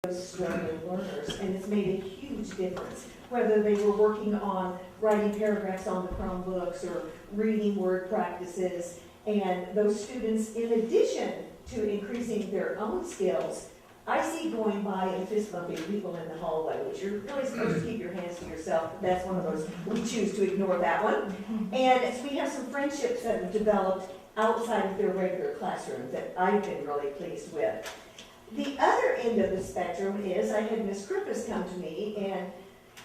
those struggling learners, and it's made a huge difference. Whether they were working on writing paragraphs on the Chromebooks or reading word practices, and those students, in addition to increasing their own skills, I see going by and fist bumping people in the hallway, which you're really supposed to keep your hands to yourself. That's one of those, we choose to ignore that one. And we have some friendships that have developed outside of their regular classroom that I've been really pleased with. The other end of the spectrum is I had Miss Krippus come to me, and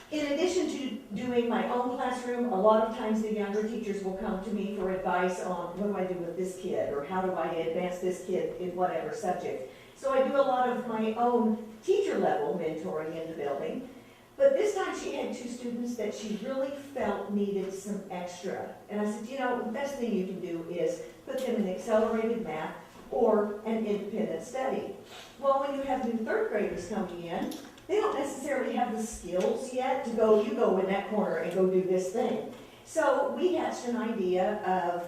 in addition to doing my own classroom, a lot of times the younger teachers will come to me for advice on what do I do with this kid, or how do I advance this kid in whatever subject. So I do a lot of my own teacher level mentoring in the building. But this time she had two students that she really felt needed some extra. And I said, you know, the best thing you can do is put them in accelerated math or an independent study. Well, when you have new third graders coming in, they don't necessarily have the skills yet to go, you go in that corner and go do this thing. So we hatched an idea of,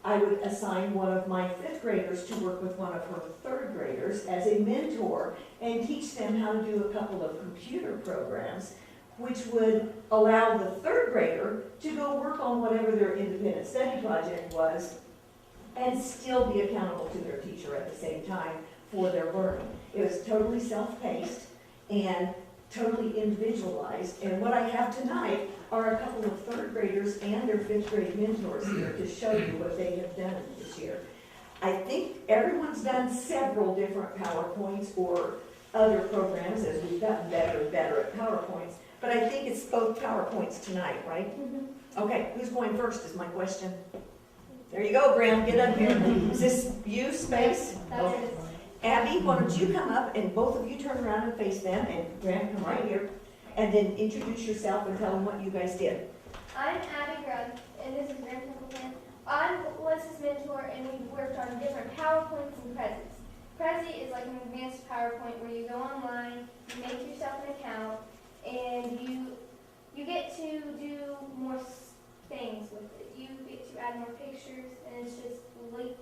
I would assign one of my fifth graders to work with one of her third graders as a mentor and teach them how to do a couple of computer programs, which would allow the third grader to go work on whatever their independent study project was and still be accountable to their teacher at the same time for their learning. It was totally self-paced and totally individualized. And what I have tonight are a couple of third graders and their fifth grade mentors here to show you what they have done this year. I think everyone's done several different PowerPoints or other programs as we've gotten better and better at PowerPoints, but I think it's both PowerPoints tonight, right? Mm-hmm. Okay, who's going first is my question. There you go, Graham, get up here. Is this you, Space? Okay. Abby, why don't you come up and both of you turn around and face them, and Graham, come right here, and then introduce yourself and tell them what you guys did. I'm Abby Grubb, and this is Graham Templeton. I was his mentor, and we worked on different PowerPoints and Prezis. Prezi is like an advanced PowerPoint where you go online, you make yourself an account, and you get to do more things with it. You get to add more pictures, and it's just like,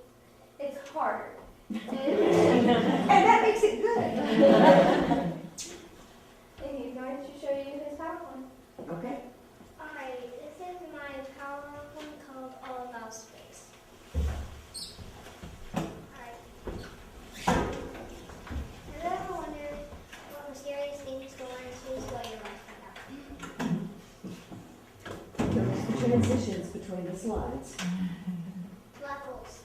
it's harder. And that makes it good. And he's going to show you his PowerPoint. Okay. Alright, this is my PowerPoint called All About Space. Alright. Have you ever wondered what mysterious things go into space while you're right now? There's transitions between the slides. Black holes.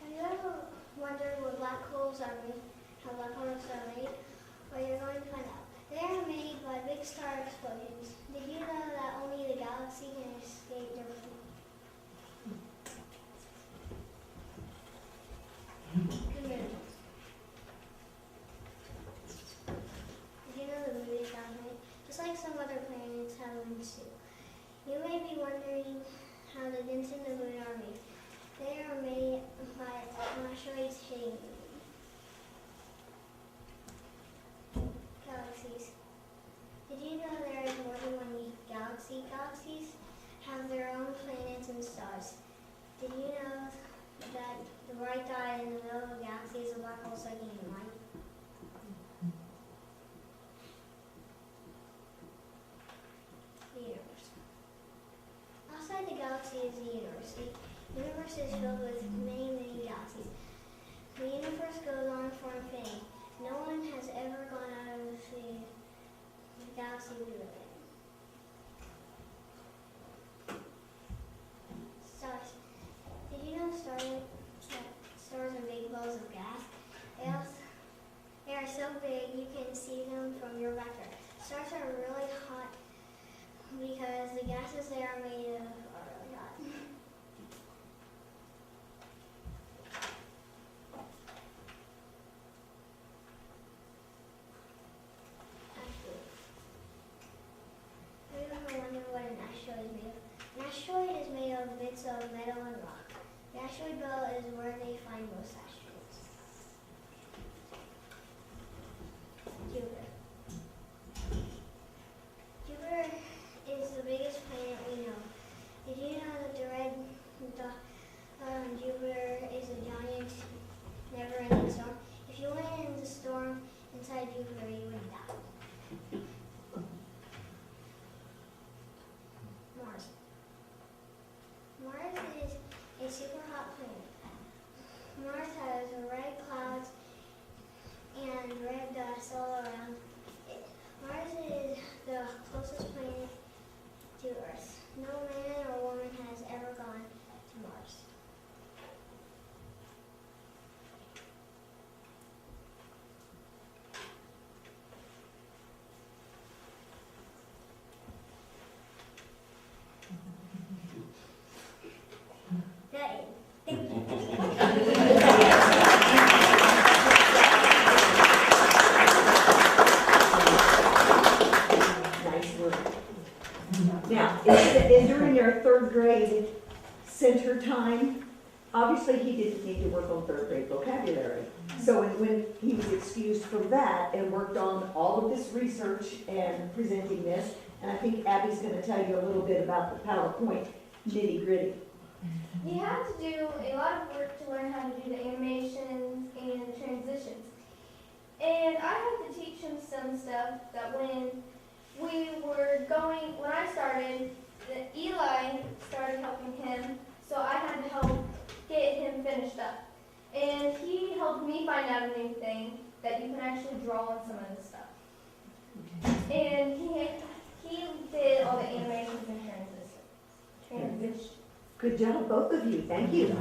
Have you ever wondered what black holes are made? How black holes are made? Well, you're going to find out. They are made by big star explosions. Did you know that only the galaxy can escape their community? Did you know the movies are made? Just like some other planets have wings too. You may be wondering how the dents in the moon are made. They are made by asteroids hitting the moon. Galaxies. Did you know there is more than one galaxy? Galaxies have their own planets and stars. Did you know that the bright dot in the middle of a galaxy is a black hole sucking in light? The universe. Outside the galaxy is the universe. The universe is filled with many, many galaxies. The universe goes on for infinity. No one has ever gone out of the galaxy we live in. Stars. Did you know stars are big balls of gas? They are so big you can see them from your backyard. Stars are really hot because the gases they are made of are really hot. Have you ever wondered what an asteroid is made of? An asteroid is made of bits of metal and rock. The asteroid belt is where they find most asteroids. Jupiter. Jupiter is the biggest planet we know. inside you where you would die. Mars. Mars is a super hot planet. Mars has red clouds and red dust all around it. Mars is the closest planet to Earth. No man or woman has ever gone to Mars. That Nice work. Now, is during their third grade center time, obviously he didn't need to work on third grade vocabulary. So when he was excused from that and worked on all of this research and presenting this, and I think Abby's gonna tell you a little bit about the PowerPoint nitty gritty. We had to do a lot of work to learn how to do the animations and transitions. And I had to teach him some stuff that when I started, Eli started helping him, so I had to help get him finished up. And he helped me find out a new thing, that you can actually draw on some of the stuff. And he did all the animations and transitions. Good job, both of you. Thank you.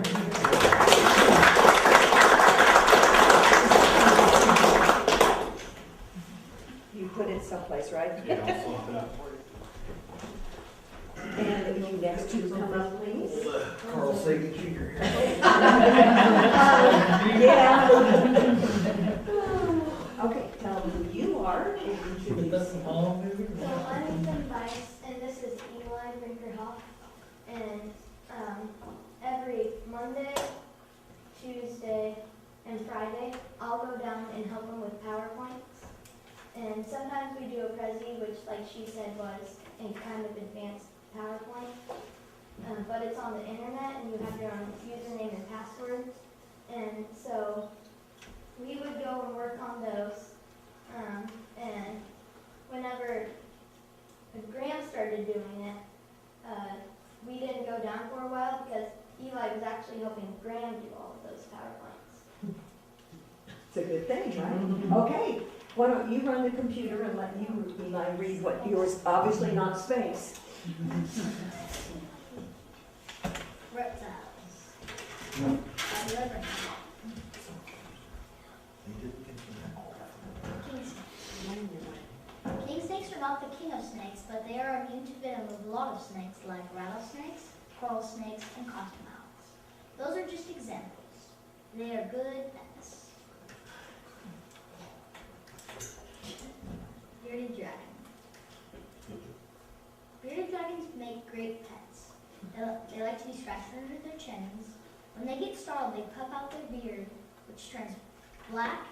You put it someplace, right? Yeah, I'll swap it up. And you next to come up, please. Carl's signature. Yeah. Okay, tell them who you are and introduce. So my name's Vice, and this is Eli Brinkerhoff. And every Monday, Tuesday, and Friday, I'll go down and help them with PowerPoints. And sometimes we do a Prezi, which, like she said, was a kind of advanced PowerPoint. But it's on the internet, and you have your own username and password. And so we would go and work on those. And whenever Graham started doing it, we didn't go down for a while because Eli was actually helping Graham do all of those PowerPoints. It's a good thing, right? Okay, why don't you run the computer and let you, Eli, read what yours, obviously not space. Reptiles. King snakes are not the king of snakes, but they are immune to venom of a lot of snakes like rattlesnakes, coral snakes, and cottonmouths. Those are just examples. They are good pets. Bearded dragon. Bearded dragons make great pets. They like to be scratched under their chins. When they get startled, they puff out their beard, which turns black.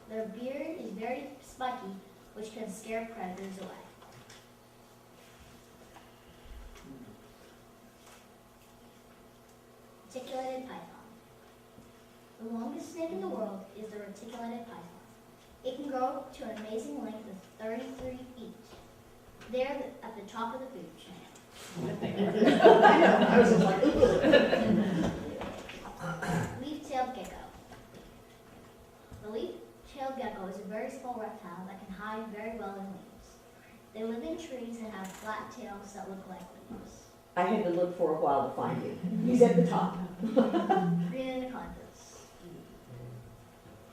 Their beard is very spiky, which can scare predators away. Reticulated python. The longest snake in the world is the reticulated python. It can grow to an amazing length of 33 feet. They're at the top of the food chain. I was just like, Leaf-tailed gecko. The leaf-tailed gecko is a very small reptile that can hide very well in leaves. They live in trees and have flat tails that look like leaves. I had to look for a while to find you. He's at the top. Green anacondas.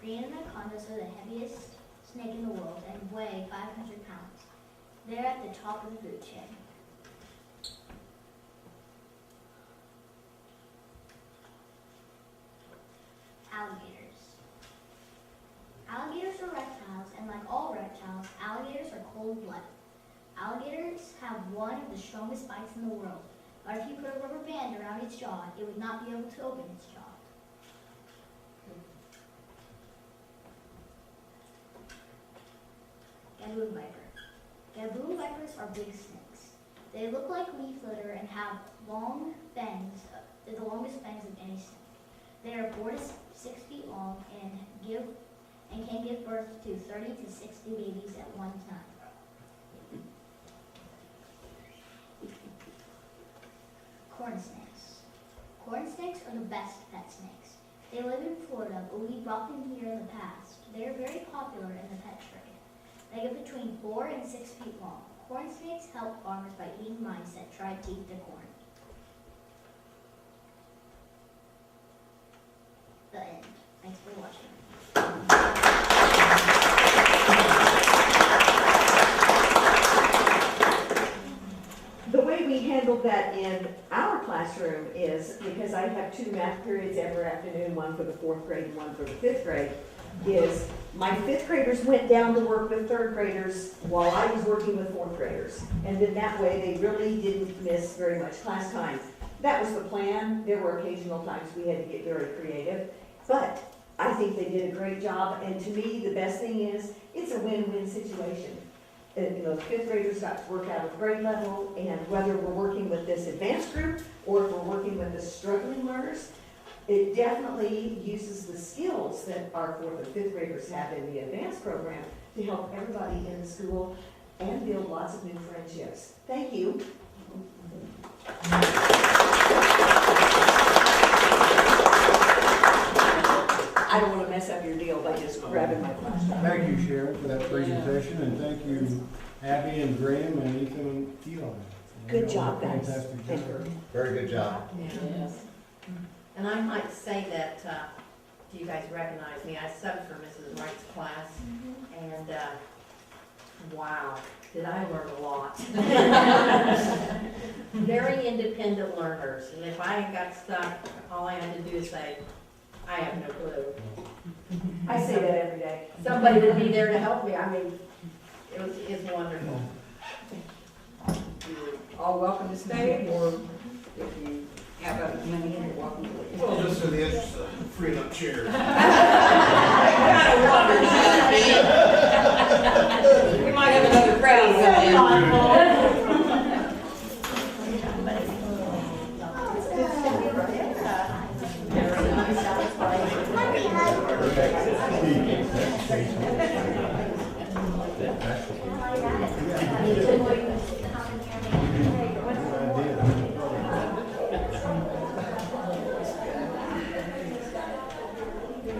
Green anacondas are the heaviest snake in the world and weigh 500 pounds. They're at the top of the food chain. Alligators. Alligators are reptiles, and like all reptiles, alligators are cold-blooded. Alligators have one of the strongest bites in the world, but if you put a rubber band around its jaw, it would not be able to open its jaw. Gaboon viper. Gaboon vipers are big snakes. They look like leaf litter and have long fangs. They're the longest fangs of any snake. They are 4 to 6 feet long and and can give birth to 30 to 60 babies at one time. Corn snakes. Corn snakes are the best pet snakes. They live in Florida, but we brought them here in the past. They are very popular in the pet trade. They get between 4 and 6 feet long. Corn snakes help farmers by eating mice that try to eat the corn. The end. Thanks for watching. The way we handled that in our classroom is, because I have 2 math periods every afternoon, one for the 4th grade and one for the 5th grade, is my 5th graders went down to work with 3rd graders while I was working with 4th graders. And then that way, they really didn't miss very much class time. That was the plan. There were occasional times we had to get very creative, but I think they did a great job. And to me, the best thing is, it's a win-win situation. You know, the 5th graders got to work out at grade level, and whether we're working with this advanced group or if we're working with the struggling learners, it definitely uses the skills that our 4th and 5th graders have in the advanced program to help everybody in the school and build lots of new friendships. Thank you. I don't want to mess up your deal by just grabbing my flash drive. Thank you, Sharon, for that presentation, and thank you, Abby and Graham and Ethan and Eli. Good job, guys. Fantastic Thank job. you. Very good job. Yes. And I might say that, do you guys recognize me? I subbed for Mrs. Wright's class, and wow, did I learn a lot. Very independent learners, and if I got stuck, all I had to do is say, I have no clue. I say that every day. Somebody would be there to help me. I mean, it's wonderful. You're all welcome to stay, or if you have a money, you're welcome to leave. Well, just in the interest of freeing up chairs. We might have another crowd come in.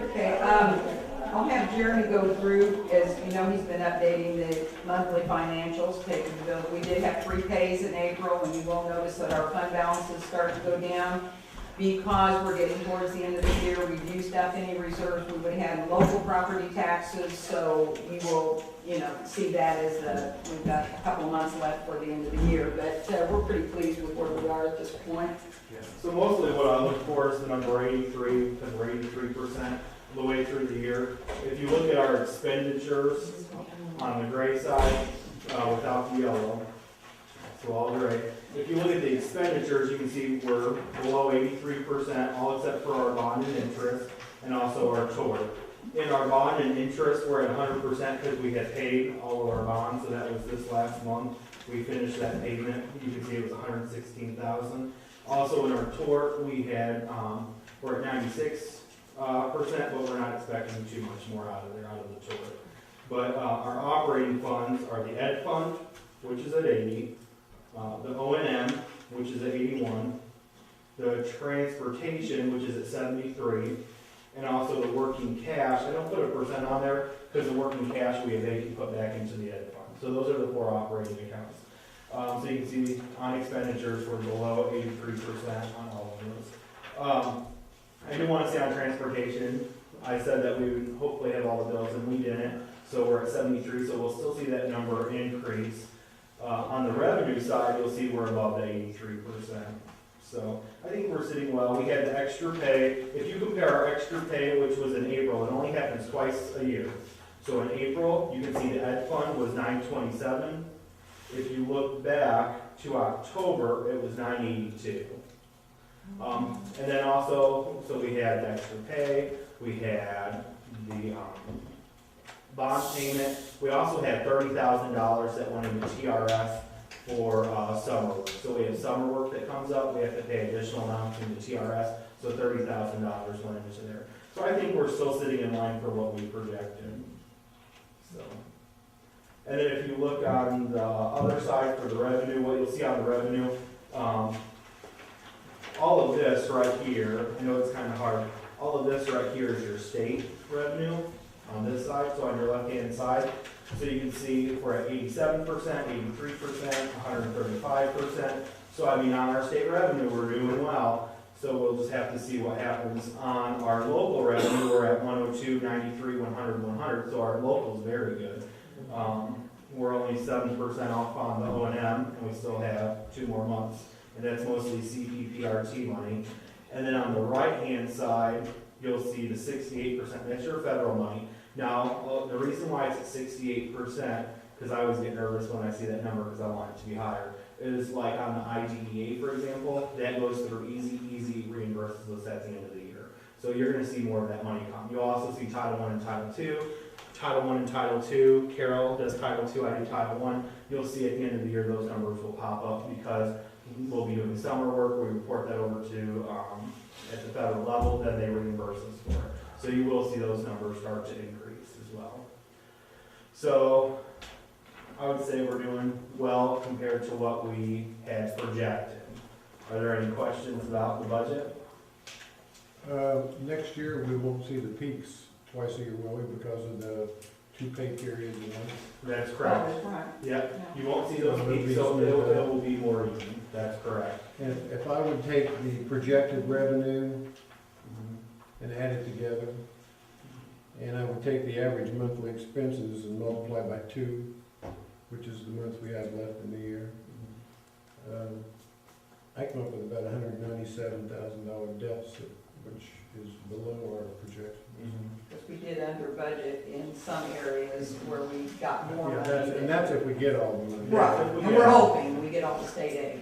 Okay, I'll have Jeremy go through, as you know, he's been updating the monthly financials, paying the bills. We did have 3 pays in April, and you will notice that our fund balances start to go down because we're getting towards the end of the year. We've used up any reserves we would have in local property taxes, so you will, see that as we've got a couple months left for the end of the year, but we're pretty pleased with where we are at this point. So mostly what I look for is the number 83, because we're 83% the way through the year. If you look at our expenditures on the gray side, without the yellow, so all gray. If you look at the expenditures, you can see we're below 83%, all except for our bond and interest, and also our tort. In our bond and interest, we're at 100% because we had paid all of our bonds, so that was this last month. We finished that payment. You can see it was $116,000. Also in our tort, we had, we're at 96%, but we're not expecting too much more out of the tort. But our operating funds are the ed fund, which is at 80, the O&M, which is at 81, the transportation, which is at 73, and also the working cash. I don't put a percent on there because the working cash we have put back into the ed fund. So those are the 4 operating accounts. So you can see on expenditures, we're below 83% on all of those. I do want to say on transportation, I said that we would hopefully have all the bills, and we didn't. So we're at 73, so we'll still see that number increase. On the revenue side, you'll see we're above the 83%. So I think we're sitting well. We had the extra pay. If you compare our extra pay, which was in April, it only happens twice a year. So in April, you can see the ed fund was $927. If you look back to October, it was $982. And then also, so we had the extra pay, we had the bond payment. We also had $30,000 that went into TRS for summer work. So we have summer work that comes up, we have to pay additional amounts into TRS, so $30,000 went into there. So I think we're still sitting in line for what we projected, so. And then if you look on the other side for the revenue, what you'll see on the revenue, all of this right here, I know it's kind of hard, all of this right here is your state revenue on this side, so on your left-hand side. So you can see we're at 87%, 83%, 135%. So I mean, on our state revenue, we're doing well. So we'll just have to see what happens on our local revenue. We're at 102, 93, 100, 100. So our local is very good. We're only 7% off on the O&M, and we still have 2 more months. And that's mostly CPPRT money. And then on the right-hand side, you'll see the 68%. That's your federal money. Now, the reason why it's at 68%, because I always get nervous when I see that number because I want it to be higher, is like on the IDEA, for example, that goes through easy reimburses us at the end of the year. So you're going to see more of that money come. You'll also see Title I and Title II. Title I and Title II, Carol does Title II, I do Title I. You'll see at the end of the year those numbers will pop up because we'll be doing summer work. We report that over to at the federal level, then they reimburse us for it. So you will see those numbers start to increase as well. So I would say we're doing well compared to what we had projected. Are there any questions about the budget? Next year, we won't see the peaks twice a year, will we, because of the 2 pay periods, you know? That's correct. That's right. Yep, you won't see those peaks, so it will be more even. That's correct. And if I would take the projected revenue and add it together, and I would take the average monthly expenses and multiply by 2, which is the month we have left in the year, I come up with about $197,000 deficit, which is below our projection. Because we did under budget in some areas where we got more Yeah, money. and that's if we get all the money. Right, and we're hoping we get all the state aid.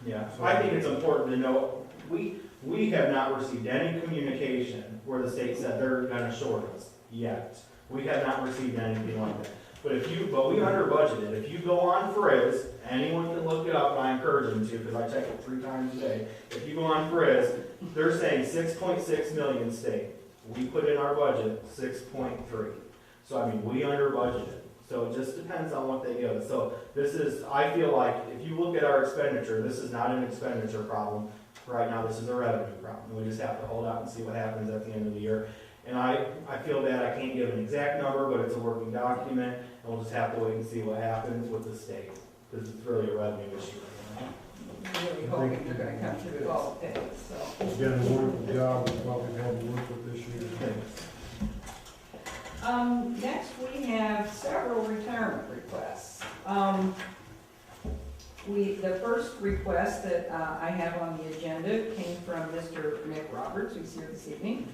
Yeah, so I think it's important to know, we have not received any communication where the state said they're gonna short us yet. We have not received anything like that. But we under budgeted. If you go on Frizz, anyone can look it up, and I encourage them to, because I check it 3 times a day. If you go on Frizz, they're saying 6.6 million state. We put in our budget 6.3. So I mean, we under budgeted. So it just depends on what they give us. So this is, I feel like, if you look at our expenditure, this is not an expenditure problem. Right now, this is a revenue problem. We just have to hold out and see what happens at the end of the year. And I feel bad, I can't give an exact number, but it's a working document, and we'll just have to wait and see what happens with the state, because it's really a revenue issue. Really hoping they're gonna come through with all the pays, so. You've done a wonderful job with what we've had to work with this year. Next, we have several retirement requests. The first request that I have on the agenda came from Mr. Mick Roberts, who's here this evening.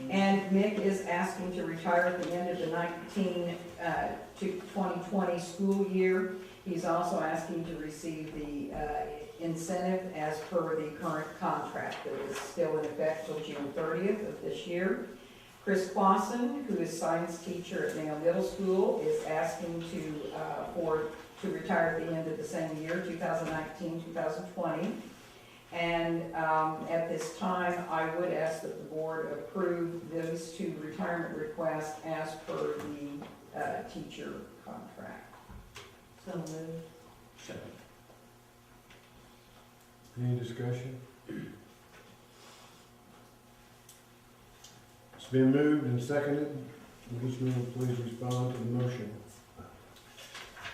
And Mick is asking to retire at the end of the 19 to 2020 school year. He's also asking to receive the incentive as per the current contract that is still in effect till June 30th of this year. Chris Clausen, who is science teacher at Mayo Middle School, is asking to retire at the end of the same year, 2019, 2020. And at this time, I would ask that the board approve those 2 retirement requests as per the teacher contract. So moved. Any discussion? It's been moved and seconded. Will please respond to the motion?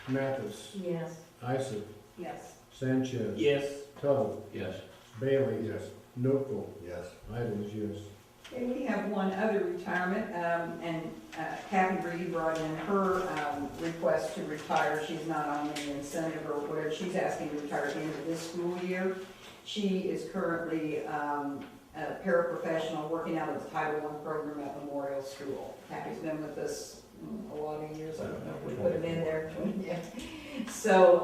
Mathis, Yes. Isom, Yes. Sanchez. Yes. Tuttle, Yes. Bailey. Yes. Notable. Yes. Idles, yes. Okay, we have one other retirement, and Kathy Reed brought in her request to retire. She's not on any incentive or whatever. She's asking to retire at the end of this school year. She is currently a paraprofessional working out of the Title I program at Memorial School. Kathy's been with us a lot of years. I don't know if we put them in there. Yeah. So,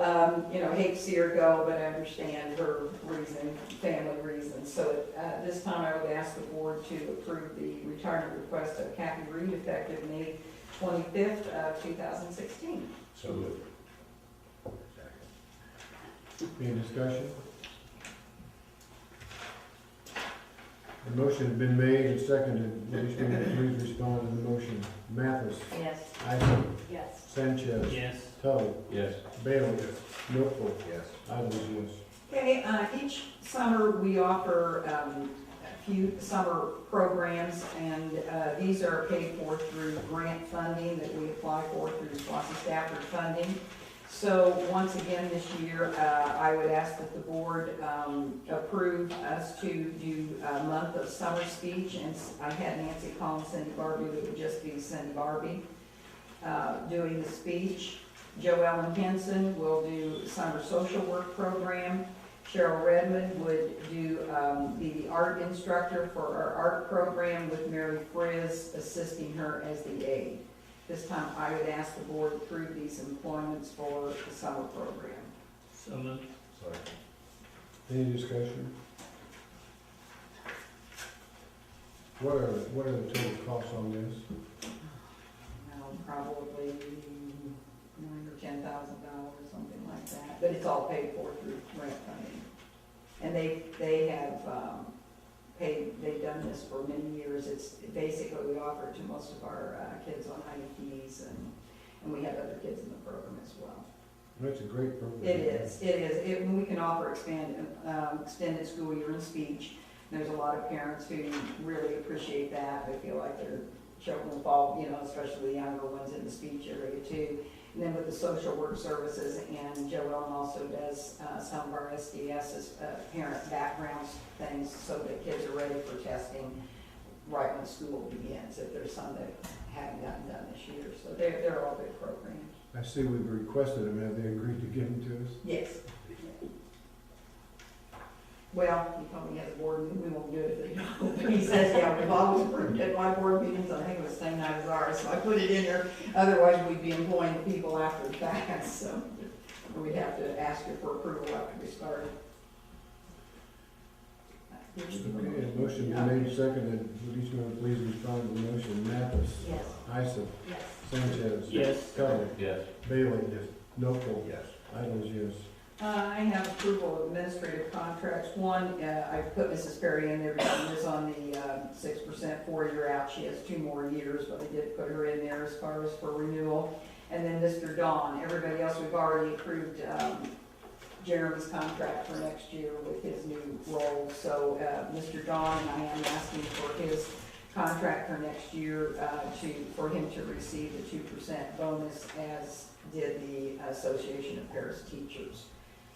hate to see her go, but I understand her reason, family reasons. So this time I would ask the board to approve the retirement request of Kathy Reed effective May 25th of 2016. So moved. Any discussion? The motion has been made and seconded. Will each member please respond to the motion? Mathis, Yes. Isom, Yes. Sanchez, Yes. Tuttle, Yes. Bailey, Notebook, Yes. Idle is yes. Okay, each summer we offer a few summer programs, and these are paid for through grant funding that we apply for through Swanson Stafford funding. So once again this year, I would ask that the board approve us to do a month of summer speech, and I had Nancy call Cindy Barbie, that would just be Cindy Barbie doing the speech. Joellen Henson will do summer social work program. Cheryl Redmond would be the art instructor for our art program, with Mary Frizz assisting her as the aide. This time, I would ask the board to approve these employments for the summer program. So moved. Sorry. Any discussion? What are the total costs on this? Probably $9,000 or $10,000, something like that, but it's all paid for through grant funding. And they have they've done this for many years. It's basically, we offer it to most of our kids on IEPs, and we have other kids in the program as well. That's a great program. It is. We can offer extended school year in speech. There's a lot of parents who really appreciate that. They feel like their children fall, especially the younger ones, in the speech area too. And then with the social work services, and Joellen also does some of our SDS parent backgrounds things, so that kids are ready for testing right when school begins, if there's some that haven't gotten done this year. So they're all good programs. I see we've requested them. Have they agreed to give them to us? Yes. Well, he told me he has a board meeting, we won't do it if they don't. He says, yeah, we've always approved at my board meetings, I think it was the same night as ours, so I put it in there. Otherwise, we'd be employing the people after the fact, so we'd have to ask you for approval after we started. Okay, a motion been made and seconded. Would each member please respond to the motion? Mathis, Yes. Isom, Yes. Sanchez, Yes. Tuttle, Yes. Bailey, Notebook, Yes. Idle is yes. I have approval of administrative contracts. One, I put Mrs. Perry in there because she was on the 6% 4-year out. She has 2 more years, but I did put her in there as far as for renewal. And then Mr. Don. Everybody else, we've already approved Jeremy's contract for next year with his new role. So Mr. Don, I am asking for his contract for next year for him to receive the 2% bonus, as did the Association of Paris Teachers.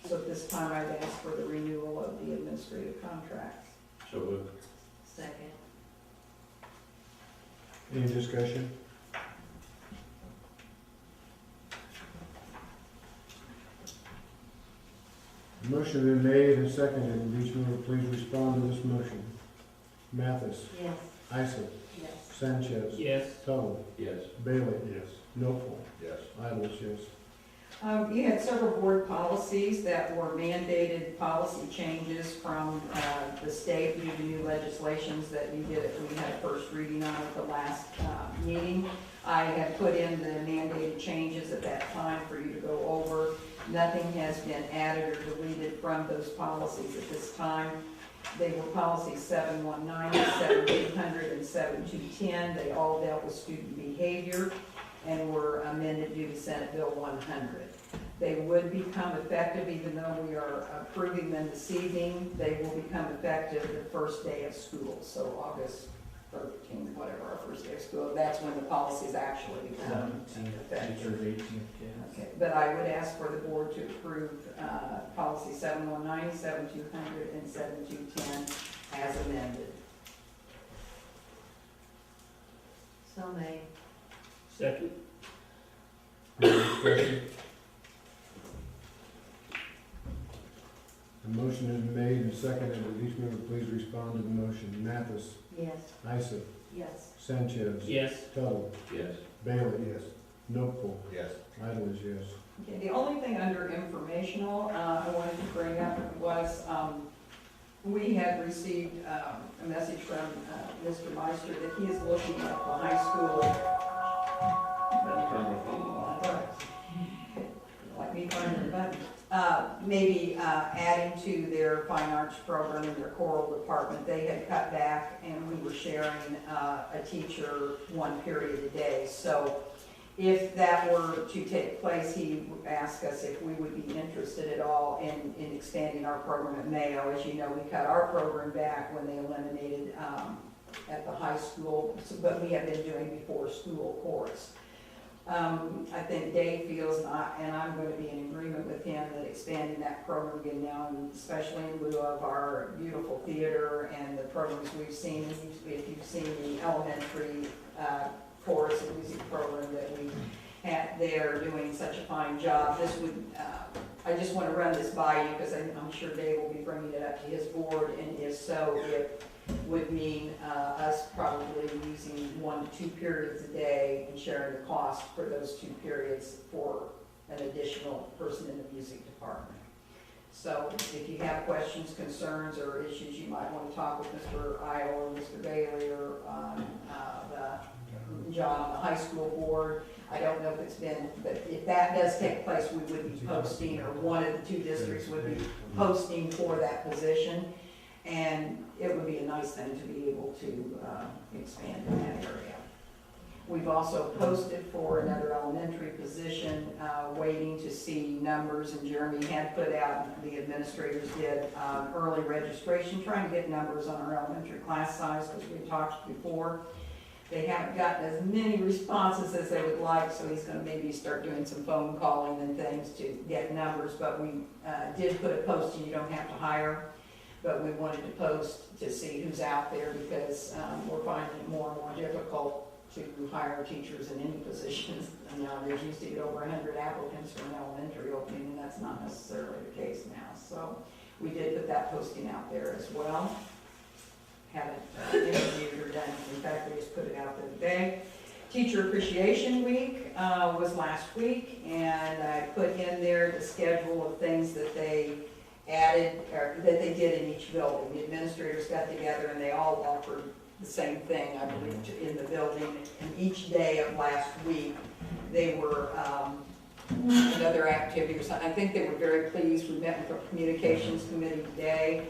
So at this time, I'd ask for the renewal of the administrative contracts. So moved. Second. Any discussion? Motion been made and seconded. Would each member please respond to this motion? Mathis, Yes. Isom, Yes. Sanchez, Yes. Tuttle, Yes. Bailey, Yes. Notebook, Yes. Idle is yes. You had several board policies that were mandated policy changes from the state due to new legislations that we had a first reading on at the last meeting. I had put in the mandated changes at that time for you to go over. Nothing has been added or deleted from those policies at this time. They were policies 719, 7200, and 7210. They all dealt with student behavior and were amended due to Senate Bill 100. They would become effective, even though we are approving them this evening, they will become effective the first day of school, so August 13th, whatever our first day of school, that's when the policies actually become effective. Okay, but I would ask for the board to approve policy 719, 7200, and 7210 as amended. So made. Second. Any discussion? The motion is made and seconded. Would each member please respond to the motion? Mathis, Yes. Isom, Yes. Sanchez, Yes. Tuttle, Yes. Bailey, Notebook, Yes. Idle is yes. Okay, the only thing under informational I wanted to bring up was we had received a message from Mr. Meister that he is looking at the high school. Like me finding the button. maybe adding to their fine arts program in their choral department. They had cut back and we were sharing a teacher one period a day. So if that were to take place, he asked us if we would be interested at all in expanding our program at Mayo. As you know, we cut our program back when they eliminated at the high school, but we have been doing before school chorus. I think Dave feels, and I'm going to be in agreement with him, that expanding that program again now, and especially in lieu of our beautiful theater and the programs we've seen, if you've seen the elementary chorus and music program that we had there doing such a fine job, this would, I just want to run this by you because I'm sure Dave will be bringing it up to his board, and if so, it would mean us probably using 1 to 2 periods a day and sharing the cost for those 2 periods for an additional person in the music department. So if you have questions, concerns, or issues, you might want to talk with Mr. Isle or Mr. Bailey or John on the high school board. I don't know if it's been, but if that does take place, we would be posting, or one of the 2 districts would be posting for that position. And it would be a nice thing to be able to expand in that area. We've also posted for another elementary position, waiting to see numbers, and Jeremy had put out, the administrators did, early registration, trying to get numbers on our elementary class size, because we talked before. They haven't gotten as many responses as they would like, so he's gonna maybe start doing some phone calling and things to get numbers, but we did put a posting, you don't have to hire. But we wanted to post to see who's out there, because we're finding it more and more difficult to hire teachers in any positions. And now there's used to get over 100 applicants for an elementary opening, and that's not necessarily the case now. So we did put that posting out there as well. Haven't interviewed or done, in fact, we just put it out there today. Teacher Appreciation Week was last week, and I put in there the schedule of things that they added, or that they did in each building. The administrators got together and they all offered the same thing, I believe, in the building. And each day of last week, they were another activity or something. I think they were very pleased. We met with the communications committee today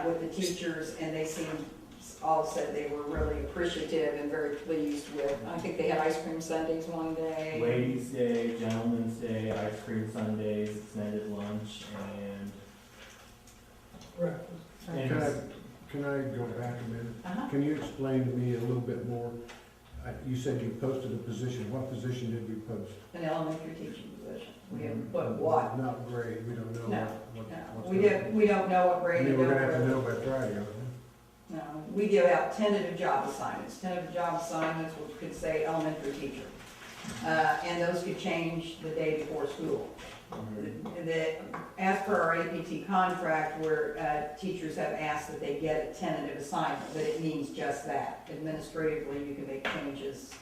with the teachers, and they seemed, all said they were really appreciative and very pleased with. I think they had ice cream sundaes one day. Ladies' Day, Gentlemen's Day, ice cream Sundays, extended lunch, and Can I go back a minute? Uh-huh. Can you explain to me a little bit more? You said you posted a position. What position did we post? An elementary teaching position. We haven't put what. Not grade, we don't know No, what's We going on. we don't know what I grade. mean, we we're don't gonna have to know. know by Friday, aren't we? No, we give out tentative job assignments. Tentative job assignments, which could say elementary teacher. And those could change the day before school. As per our APT contract, where teachers have asked that they get a tentative assignment, but it means just that. Administratively, you can make changes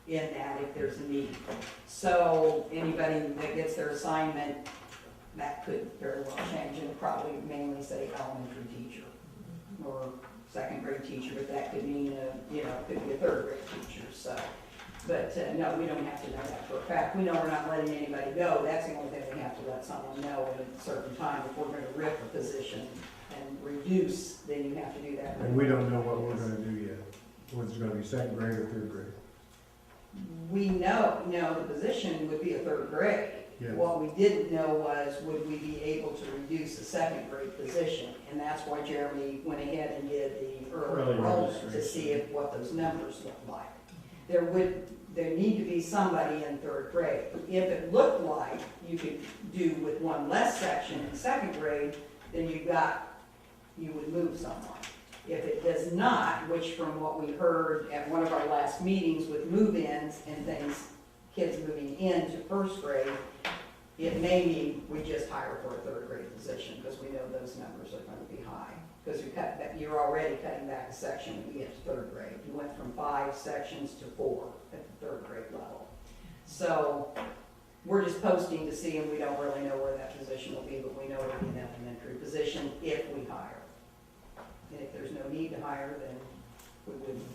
in that if there's a need. So anybody that gets their assignment, that could very well change, and probably mainly say elementary teacher or 2nd grade teacher, but that could mean, could be a 3rd grade teacher, so. But no, we don't have to know that for a fact. We know we're not letting anybody go. That's the only thing we have to let someone know at a certain time. If we're going to rip a position and reduce, then you have to do that. And we don't know what we're gonna do yet. Whether it's gonna be 2nd grade or 3rd grade. We know, the position would be a 3rd grade. Yes. What we didn't know was, would we be able to reduce the 2nd grade position? And that's why Jeremy went ahead and did the early enrollment to see what those numbers look like. There need to be somebody in 3rd grade. If it looked like you could do with one less section in 2nd grade, then you would move someone. If it does not, which from what we heard at one of our last meetings with move-ins and things, kids moving into 1st grade, it may mean we just hire for a 3rd grade position, because we know those numbers are going to be high. Because you're already cutting back a section when you get to 3rd grade. You went from 5 sections to 4 at the 3rd grade level. So we're just posting to see, and we don't really know where that position will be, but we know it'll be an elementary position if we hire. And if there's no need to hire, then we wouldn't,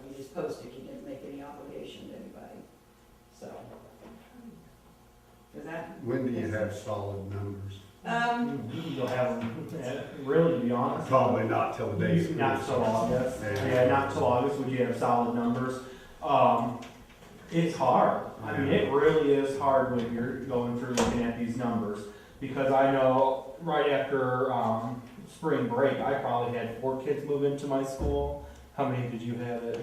you just post it, you didn't make any obligation to anybody. So. Is that? When do you have solid numbers? You'll have them, really, to be honest. Probably not till the day. of Not till August. Yeah. Yeah, not till August would you have solid numbers. It's hard. I mean, it really is hard when you're going through looking at these numbers. Because I know right after, spring break, I probably had 4 kids move into my school. How many did you have at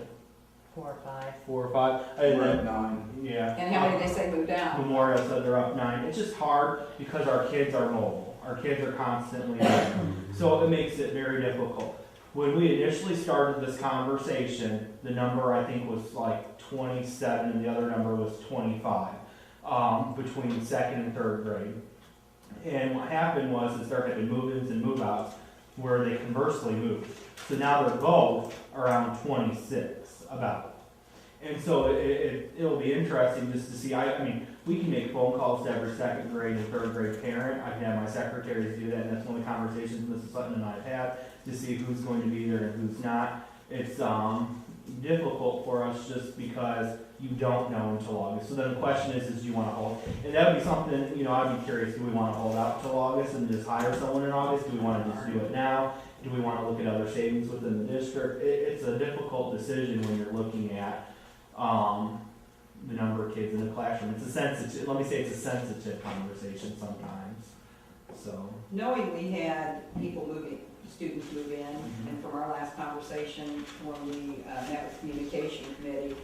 4 or 5. 4 or 5? And We're at then, 9. yeah. And how many they say moved out? Memorial said they're up 9. It's just hard because our kids are mobile. Our kids are constantly moving. So it makes it very difficult. When we initially started this conversation, the number I think was like 27 and the other number was 25 between second and third grade. And what happened was is there had been move-ins and move-outs where they conversely moved. So now they're both around 26 about. And so it'll be interesting just to see, I mean, we can make phone calls to every second grade and third grade parent. I can have my secretaries do that, and that's one of the conversations Mrs. Sutton and I have had to see who's going to be there and who's not. It's difficult for us just because you don't know until August. So then the question is do you want to hold? And that would be something, you know, I'd be curious, do we want to hold out till August and just hire someone in August? Do we want to just do it now? Do we want to look at other savings within the district? It's a difficult decision when you're looking at the number of kids in the classroom. It's a sensitive, let me say it's a sensitive conversation sometimes, so. Knowing we had people moving, students move in, and from our last conversation, when we met with communication committee,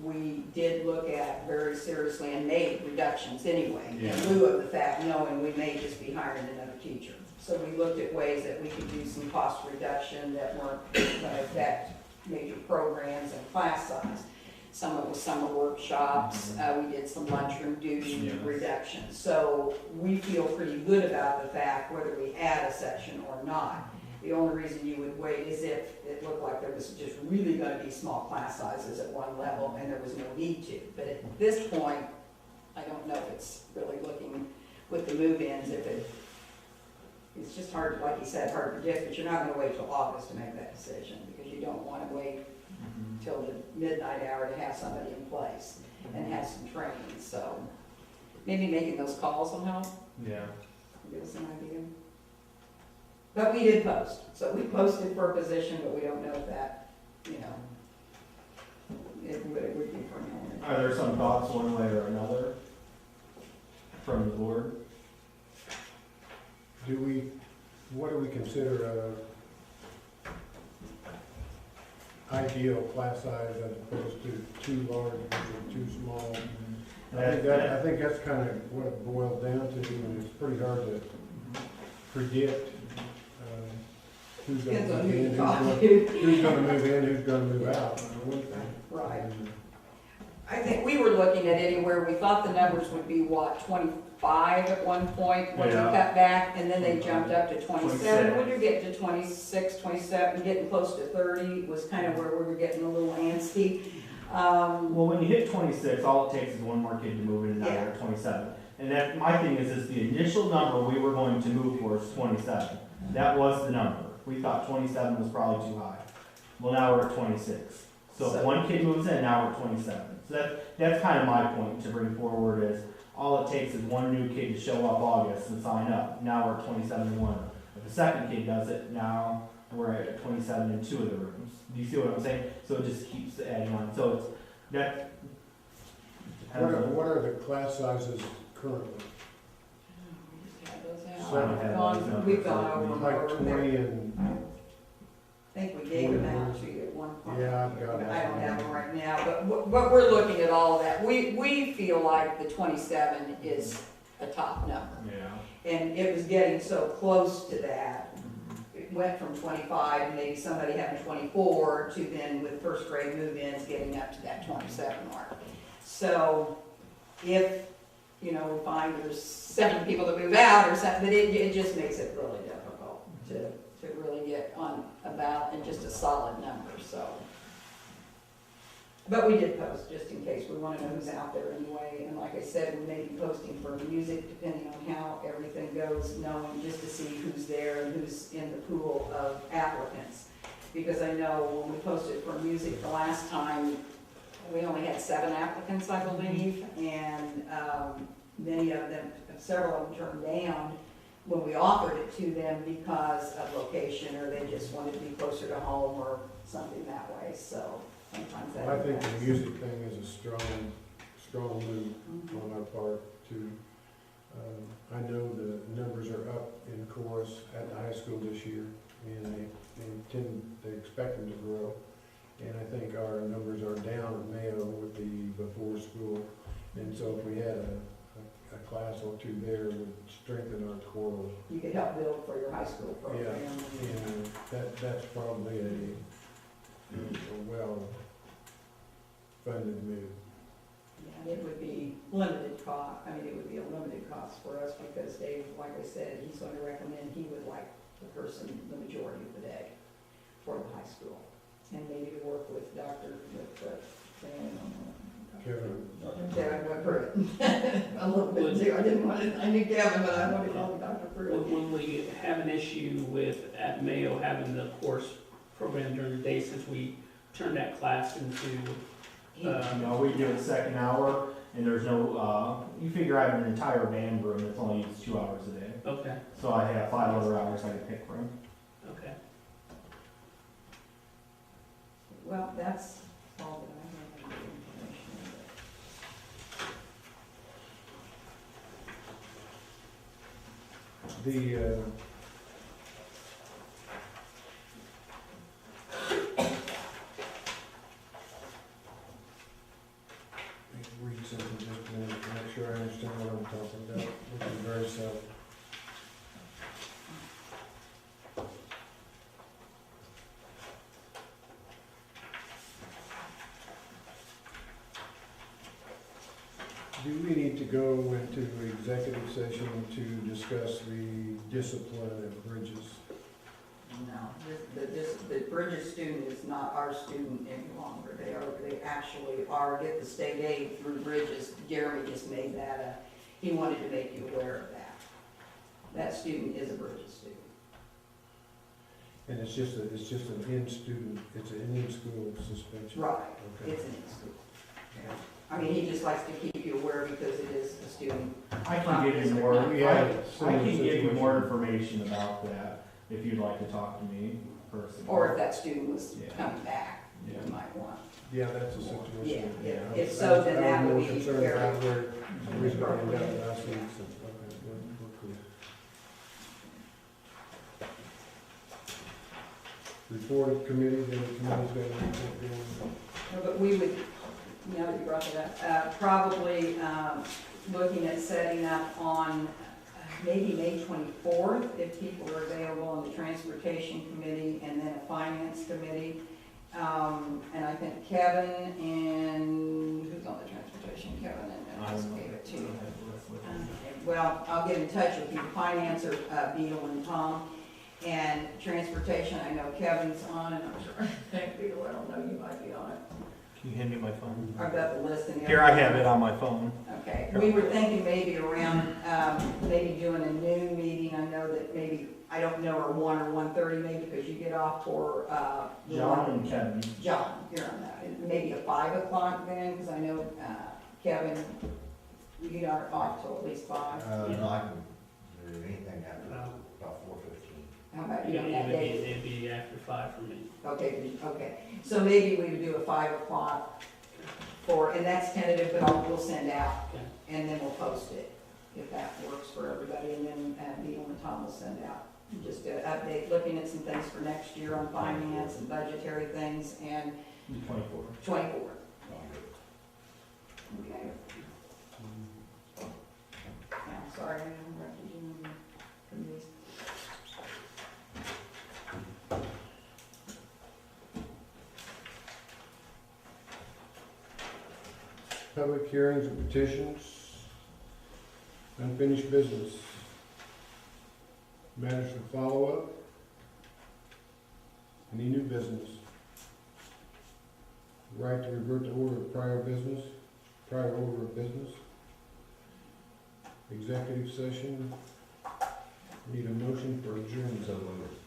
we did look at very seriously and made reductions anyway, Yeah. in lieu of the fact knowing we may just be hiring another teacher. So we looked at ways that we could do some cost reduction that weren't going to affect major programs and class size. Some of it was summer workshops, we did some lunchroom duty Yes. reductions. So we feel pretty good about the fact whether we add a section or not. The only reason you would wait is if it looked like there was just really gonna be small class sizes at one level and there was no need to. But at this point, I don't know if it's really looking with the move-ins, it's just hard, like you said, hard to predict, but you're not gonna wait till August to make that decision because you don't wanna wait till the midnight hour to have somebody in place and have some training, so maybe making those calls will help, Yeah. give us an idea. But we did post, so we posted for a position, but we don't know if that, you know, it would be for now. Are there some thoughts one way or another from the board? What do we consider ideal class size as opposed to too large or too small? I think that's kind of what it boils down to, and it's pretty hard to predict who's going Depends to on move who in, you talk to. who's going to move in, who's going to move out. Right. I think we were looking at anywhere, we thought the numbers would be, what, 25 at one point when we Yeah. cut back, and then they jumped up to 27. 26. When you're getting to 26, 27, getting close to 30 was kind of where we were getting a little antsy. Well, when you hit 26, all it takes is one more kid to move in and now Yeah. you're at 27. And that, my thing is the initial number we were going to move for is 27. That was the number. We thought 27 was probably too high. Well, now we're at 26. So if one kid moves in, now we're at 27. So that's kind of my point to bring forward is all it takes is one new kid to show up August and sign up. Now we're at 27 in one. If the second kid does it, now we're at 27 in 2 of the rooms. Do you see what I'm saying? So it just keeps adding on. So it's that. What are the class sizes currently? So we've gone over them. Like over 20 there. and, I think we gave them out to you at one point. yeah, I've got it. I don't have them right now, but we're looking at all of that. We feel like the 27 is a top number. Yeah. And it was getting so close to that. It went from 25, maybe somebody having 24, to then with first grade move-ins getting up to that 27 mark. So if, you know, we find there's 7 people that move out or something, but it just makes it really difficult to really get on about and just a solid number, so. But we did post just in case. We want to know who's out there anyway. And like I said, we may be posting for music depending on how everything goes, knowing just to see who's there and who's in the pool of applicants. Because I know when we posted for music the last time, we only had 7 applicants, I believe, and many of them, several of them turned down when we offered it to them because of location, or they just wanted to be closer to home or something that way, so sometimes that. I think the impacts. music thing is a strong move Mhm. on our part too. I know the numbers are up in chorus at the high school this year, and they expect them to grow. And I think our numbers are down at Mayo with the before school, and so if we had a class or two there, it would strengthen our choral. You could help build for your high school program. And that's probably a well-funded move. And it would be limited cost, I mean, it would be a limited cost for us because Dave, like I said, he's going to recommend, he would like the person the majority of the day for the high school. And maybe to work with Kevin. Kevin Pruitt. A little bit too, I knew Kevin, but I wanted to call him Dr. Pruitt. When we have an issue with, at Mayo, having the course program during the day, since we turned that class into, We do it second hour, and there's no, you figure I have an entire band room that's only used 2 hours a day. okay, So I have 5 other hours I can pick from. okay. Well, that's all that I have on the information. Read something just a minute, to make sure I understand what I'm talking about, which is very simple. Do we need to go into executive session to discuss the discipline at Bridges? No, the Bridges student is not our student any longer. They actually get the state aid through Bridges. Jeremy just made that, he wanted to make you aware of that. That student is a Bridges student. And it's just an in-student, it's an in-school suspension? Right, Okay. it's in school. I mean, he just likes to keep you aware because it is a student. I can give you more, We I have can similar give you situation. more information about that if you'd like to talk to me personally. Or if that student was Yeah. coming back, you Yeah. might want. Yeah, that's a situation. Yeah, I if was- so, then that I would was be more concerned very about where the reason I ended up last week, so, okay, we're cool. Report of committees, any committees got anything going? No, but we would, now that you brought that up, probably looking at setting up on maybe May 24th, if people are available on the Transportation Committee and then a Finance Committee. And I think Kevin and, who's on the Transportation? Kevin and I just gave it to you. Well, I'll get in touch with you, Finance or Beal and Tom. And Transportation, I know Kevin's on, and I'm sure, I think Beal, I don't know, you might be on it. Can you hand me my phone? I've got the list in here. Here, I have it on my phone. Okay, we were thinking maybe around, maybe doing a noon meeting, I know that maybe, I don't know, or 1 or 1:30 maybe, because you get off for, John and Kevin. John, you're on that, and maybe a 5 o'clock then, because I know, Kevin, you are off till at least 5. No, I can do anything after about 4:15. How about Yeah, you on that day? it'd be after 5 for me. Okay, so maybe we would do a 5 o'clock and that's tentative, but we'll send out, Okay. and then we'll post it, if that works for everybody, and then, Beal and Tom will send out just an update, looking at some things for next year on finance and budgetary things, and 24. 24. Okay. Yeah, sorry, I interrupted you from these. Public hearings and petitions, unfinished business. Matters for follow-up. Any new business? Right to revert to order of prior order of business. Executive session. Need a motion for adjournment. So moved.